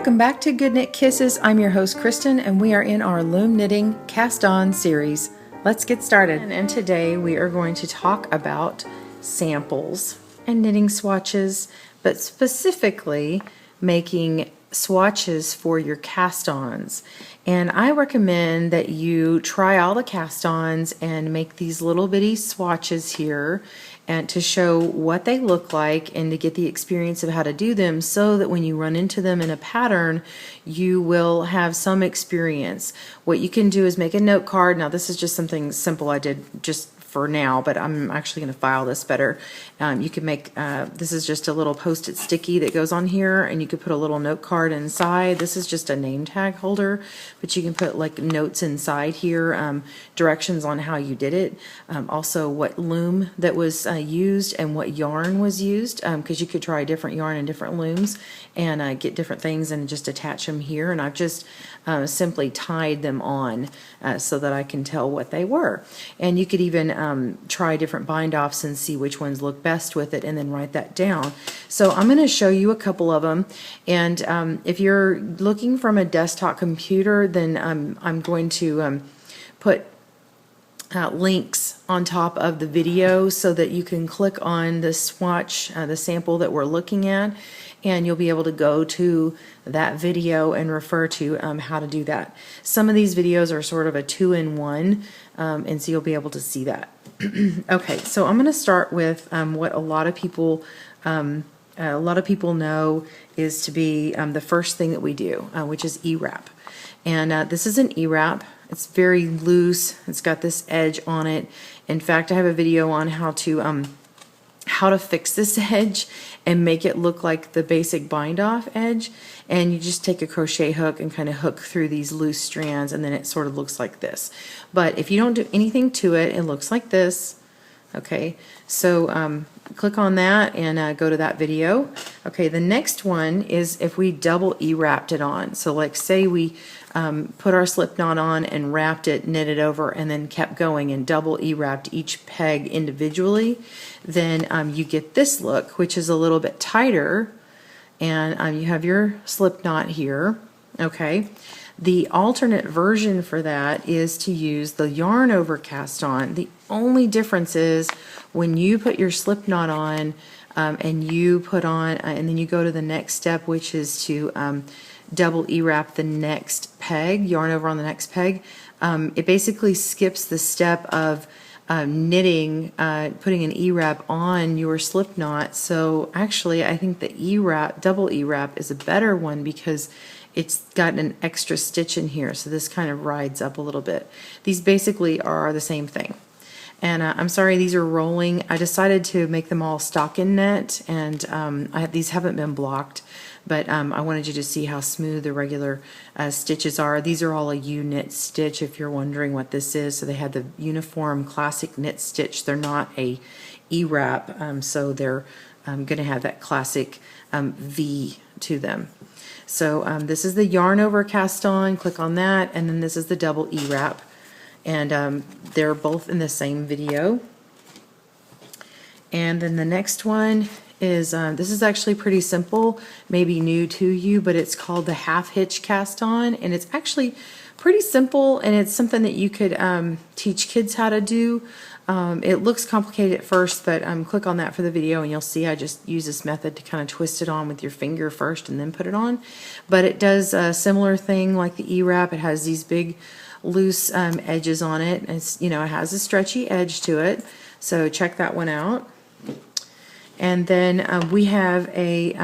Welcome back to Good Knit Kisses. I'm your host Kristen and we are in our Loom Knitting Cast On series. Let's get started. And today we are going to talk about samples and knitting swatches, but specifically making swatches for your cast-ons. And I recommend that you try all the cast-ons and make these little bitty swatches here and to show what they look like and to get the experience of how to do them so that when you run into them in a pattern, you will have some experience. What you can do is make a note card. Now this is just something simple I did just for now, but I'm actually going to file this better. You can make, this is just a little post-it sticky that goes on here, and you could put a little note card inside. This is just a name tag holder, but you can put like notes inside here, directions on how you did it. Also what loom that was used and what yarn was used, because you could try different yarn and different looms and get different things and just attach them here. And I've just simply tied them on so that I can tell what they were. And you could even try different bind offs and see which ones look best with it and then write that down. So I'm going to show you a couple of them, and if you're looking from a desktop computer, then I'm going to put links on top of the video so that you can click on the swatch, the sample that we're looking at, and you'll be able to go to that video and refer to how to do that. Some of these videos are sort of a two-in-one, and so you'll be able to see that. Okay, so I'm going to start with what a lot of people know is to be the first thing that we do, which is E-wrap. And this is an E-wrap. It's very loose. It's got this edge on it. In fact, I have a video on how to fix this edge and make it look like the basic bind off edge. And you just take a crochet hook and kind of hook through these loose strands, and then it sort of looks like this. But if you don't do anything to it, it looks like this. Okay, so click on that and go to that video. Okay, the next one is if we double E-wrapped it on. So like say we put our slip knot on and wrapped it, knitted over, and then kept going and double E-wrapped each peg individually, then you get this look, which is a little bit tighter, and you have your slip knot here. Okay, the alternate version for that is to use the yarn over cast on. The only difference is when you put your slip knot on and you put on and then you go to the next step, which is to double E-wrap the next peg, yarn over on the next peg. It basically skips the step of knitting, putting an E-wrap on your slip knot. So actually I think the E-wrap, double E-wrap is a better one because it's got an extra stitch in here, so this kind of rides up a little bit. These basically are the same thing. And I'm sorry, these are rolling. I decided to make them all stockinette, and these haven't been blocked, but I wanted you to see how smooth the regular stitches are. These are all a U-knit stitch, if you're wondering what this is. So they had the uniform classic knit stitch. They're not a E-wrap, so they're going to have that classic V to them. So this is the yarn over cast on. Click on that, and then this is the double E-wrap. And they're both in the same video. And then the next one is, this is actually pretty simple, maybe new to you, but it's called the half hitch cast on, and it's actually pretty simple, and it's something that you could teach kids how to do. It looks complicated at first, but click on that for the video and you'll see I just use this method to kind of twist it on with your finger first and then put it on. But it does a similar thing like the E-wrap. It has these big loose edges on it. It's, you know, it has a stretchy edge to it, so check that one out. And then we have a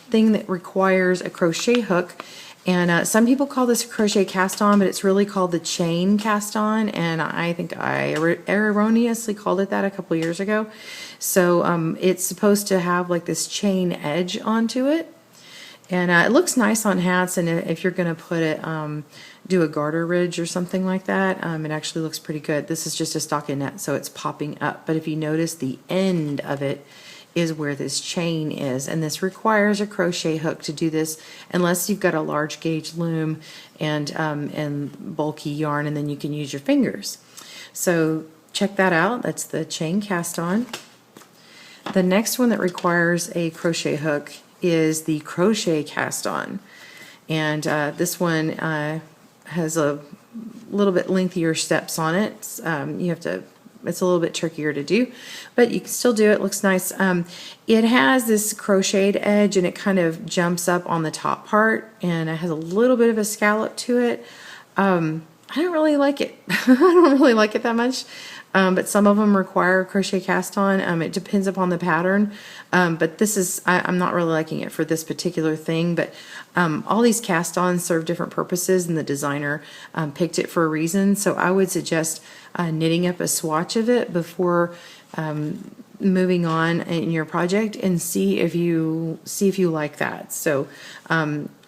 thing that requires a crochet hook, and some people call this a crochet cast on, but it's really called the chain cast on, and I think I erroneously called it that a couple years ago. So it's supposed to have like this chain edge onto it, and it looks nice on hats, and if you're going to put it do a garter ridge or something like that, it actually looks pretty good. This is just a stockinette, so it's popping up, but if you notice, the end of it is where this chain is, and this requires a crochet hook to do this unless you've got a large gauge loom and bulky yarn, and then you can use your fingers. So check that out. That's the chain cast on. The next one that requires a crochet hook is the crochet cast on. and this one has a little bit lengthier steps on it. You have to, it's a little bit trickier to do, but you can still do it. It looks nice. It has this crocheted edge, and it kind of jumps up on the top part, and it has a little bit of a scallop to it. I don't really like it. I don't really like it that much. But some of them require crochet cast on. It depends upon the pattern. But this is, I'm not really liking it for this particular thing, but all these cast ons serve different purposes, and the designer picked it for a reason. So I would suggest knitting up a swatch of it before moving on in your project, and see if you like that. So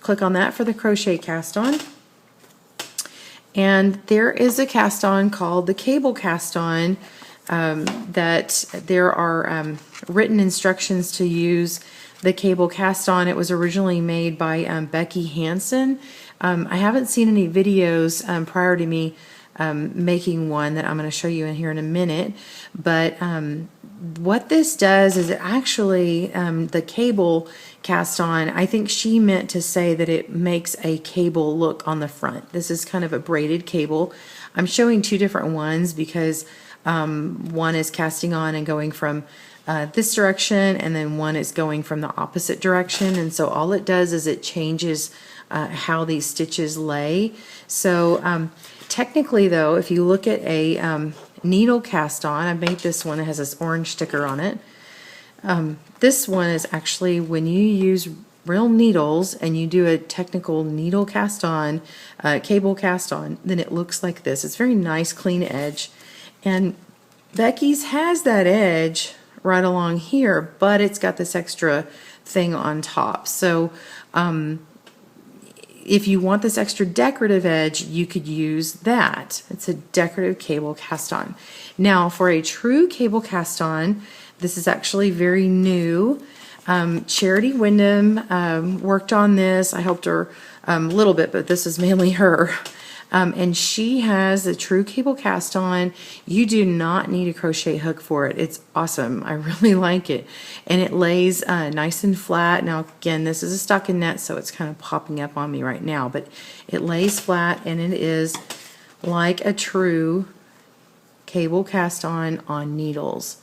click on that for the crochet cast on. And there is a cast on called the cable cast on that there are written instructions to use the cable cast on. It was originally made by Becky Hansen. I haven't seen any videos prior to me making one that I'm going to show you in here in a minute, but what this does is it actually, the cable cast on, I think she meant to say that it makes a cable look on the front. This is kind of a braided cable. I'm showing two different ones because one is casting on and going from this direction, and then one is going from the opposite direction, and so all it does is it changes how these stitches lay. So technically though, if you look at a needle cast on, I made this one, it has this orange sticker on it. This one is actually when you use real needles and you do a technical needle cast on, cable cast on, then it looks like this. It's very nice, clean edge. And Becky's has that edge right along here, but it's got this extra thing on top. So if you want this extra decorative edge, you could use that. It's a decorative cable cast on. Now for a true cable cast on, this is actually very new. Charity Wyndham worked on this. I helped her a little bit, but this is mainly her. And she has a true cable cast on. You do not need a crochet hook for it. It's awesome. I really like it. And it lays nice and flat. Now again, this is a stockinette, so it's kind of popping up on me right now, but it lays flat, and it is like a true cable cast on needles.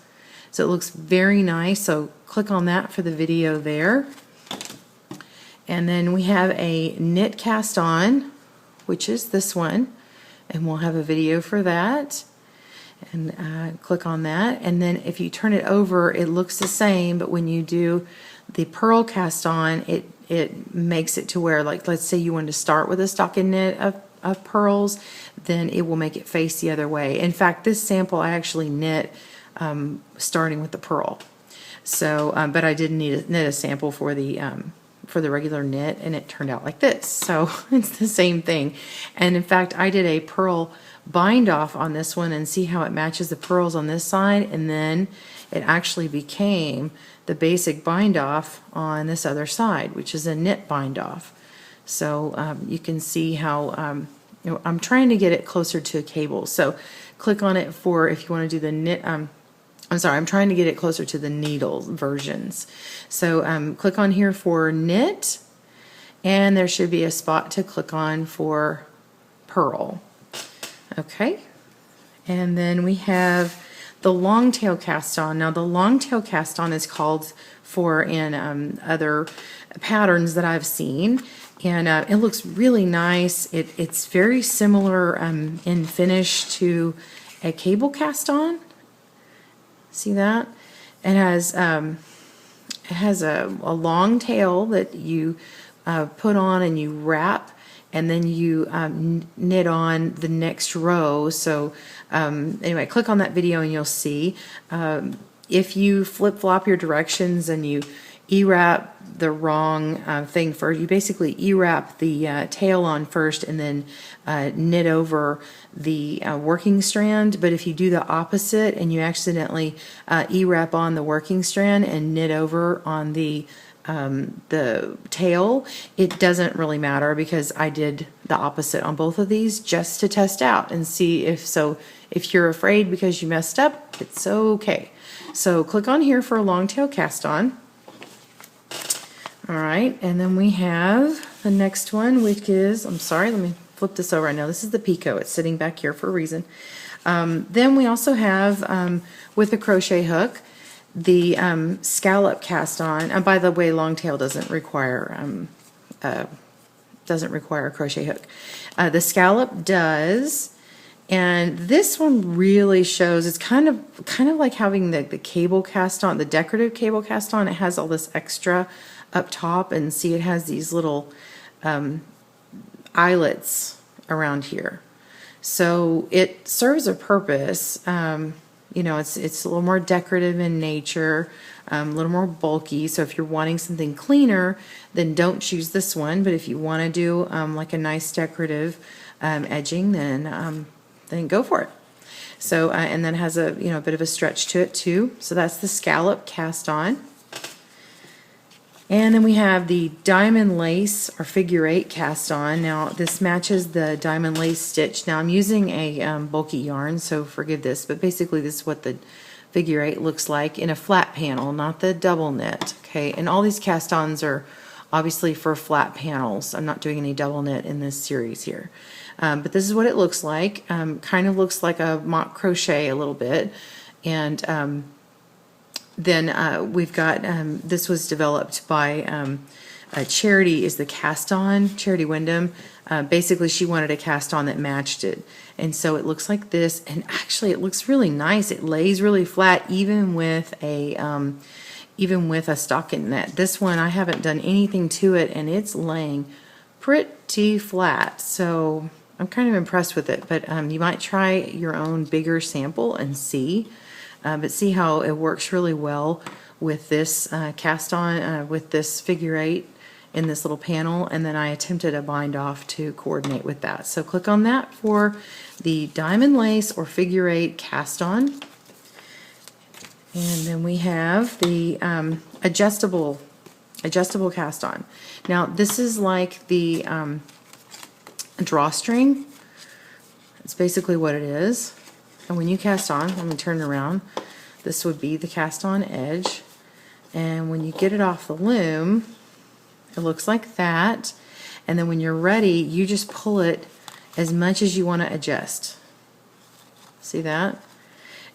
So it looks very nice. So click on that for the video there. And then we have a knit cast on, which is this one, and we'll have a video for that. And click on that, and then if you turn it over, it looks the same, but when you do the purl cast on, it makes it to where, like, let's say you wanted to start with a stockinette of pearls, then it will make it face the other way. In fact, this sample I actually knit starting with the purl. So, but I did knit a sample for the regular knit, and it turned out like this. So it's the same thing. And in fact, I did a purl bind off on this one, and see how it matches the pearls on this side, and then it actually became the basic bind off on this other side, which is a knit bind off. So you can see how you know, I'm trying to get it closer to a cable. So click on it for if you want to do the knit. I'm sorry, I'm trying to get it closer to the needle versions. So click on here for knit, and there should be a spot to click on for purl. Okay, and then we have the long tail cast on. Now the long tail cast on is called for in other patterns that I've seen, and it looks really nice. It's very similar in finish to a cable cast on. See that? It has a long tail that you put on and you wrap, and then you knit on the next row. So anyway, click on that video and you'll see. If you flip-flop your directions and you E-wrap the wrong thing first, you basically E-wrap the tail on first and then knit over the working strand. But if you do the opposite and you accidentally E-wrap on the working strand and knit over on the tail, it doesn't really matter, because I did the opposite on both of these just to test out and see if you're afraid because you messed up, it's okay. So click on here for a long tail cast on. All right, and then we have the next one, which is, I'm sorry, let me flip this over. I know this is the picot. It's sitting back here for a reason. Then we also have, with the crochet hook, the Scallop Cast On. And by the way, long tail doesn't require a crochet hook. The Scallop does. And this one really shows, it's kind of like having the cable cast on, the decorative cable cast on. It has all this extra up top, and see it has these little eyelets around here. So it serves a purpose. You know, it's a little more decorative in nature, a little more bulky. So if you're wanting something cleaner, then don't choose this one. But if you want to do like a nice decorative edging, then go for it. So and then has a a bit of a stretch to it too. So that's the Scallop Cast On. And then we have the Diamond Lace or Figure 8 Cast On. Now this matches the Diamond Lace stitch. Now I'm using a bulky yarn, so forgive this, but basically this is what the Figure 8 looks like in a flat panel, not the double knit. Okay, and all these cast-ons are obviously for flat panels. I'm not doing any double knit in this series here. But this is what it looks like. Kind of looks like a mock crochet a little bit. And then we've got, this was developed by Charity is the cast on, Charity Wyndham. Basically she wanted a cast on that matched it. And so it looks like this, and actually it looks really nice. It lays really flat even with a stocking net. This one I haven't done anything to it, and it's laying pretty flat. So I'm kind of impressed with it, but you might try your own bigger sample and see. But see how it works really well with this cast on, with this Figure 8 in this little panel, and then I attempted a bind off to coordinate with that. So click on that for the Diamond Lace or Figure 8 Cast On. And then we have the adjustable cast on. Now this is like the drawstring. It's basically what it is. And when you cast on, let me turn it around, this would be the cast on edge. And when you get it off the loom, it looks like that. And then when you're ready, you just pull it as much as you want to adjust. See that?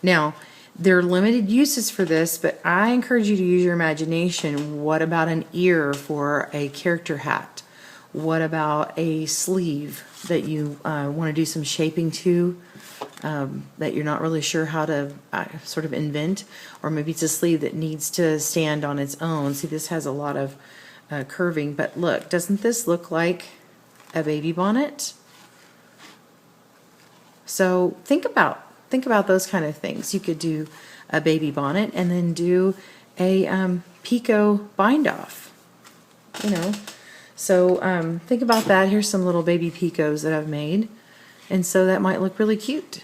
Now, there are limited uses for this, but I encourage you to use your imagination. What about an ear for a character hat? What about a sleeve that you want to do some shaping to, that you're not really sure how to sort of invent? Or maybe it's a sleeve that needs to stand on its own. See, this has a lot of curving, but look, doesn't this look like a baby bonnet? So think about those kind of things. You could do a baby bonnet and then do a picot bind off, you know. So think about that. Here's some little baby picots that I've made, and so that might look really cute.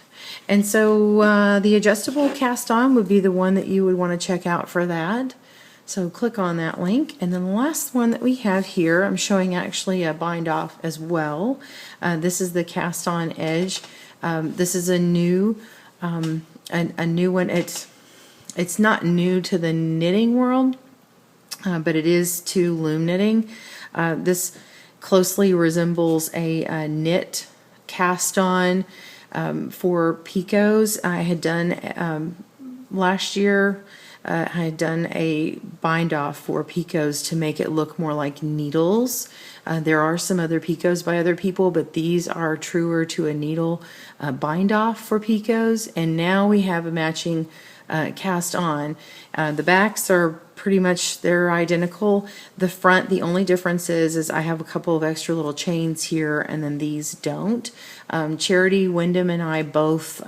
And so the adjustable cast on would be the one that you would want to check out for that. So click on that link. And then the last one that we have here, I'm showing actually a bind off as well. This is the cast on edge. This is a new one. It's not new to the knitting world, but it is to loom knitting. This closely resembles a knit cast on for picots. I had done last year. I had done a bind off for picots to make it look more like needles. There are some other picots by other people, but these are truer to a needle bind off for picots. And now we have a matching cast on. The backs are pretty much, they're identical. The front, the only difference is I have a couple of extra little chains here, and then these don't. Charity Wyndham and I both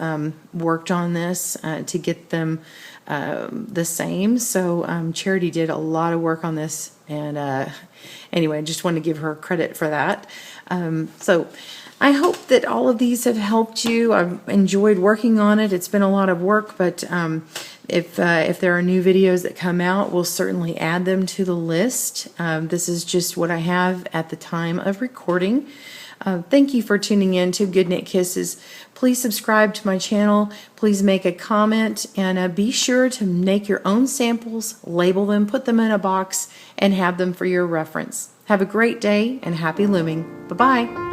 worked on this to get them the same. So Charity did a lot of work on this, and anyway, I just wanted to give her credit for that. So I hope that all of these have helped you. I've enjoyed working on it. It's been a lot of work, but if there are new videos that come out, we'll certainly add them to the list. This is just what I have at the time of recording. Thank you for tuning in to Good Knit Kisses. Please subscribe to my channel. Please make a comment, and be sure to make your own samples, label them, put them in a box, and have them for your reference. Have a great day and happy looming. Bye-bye.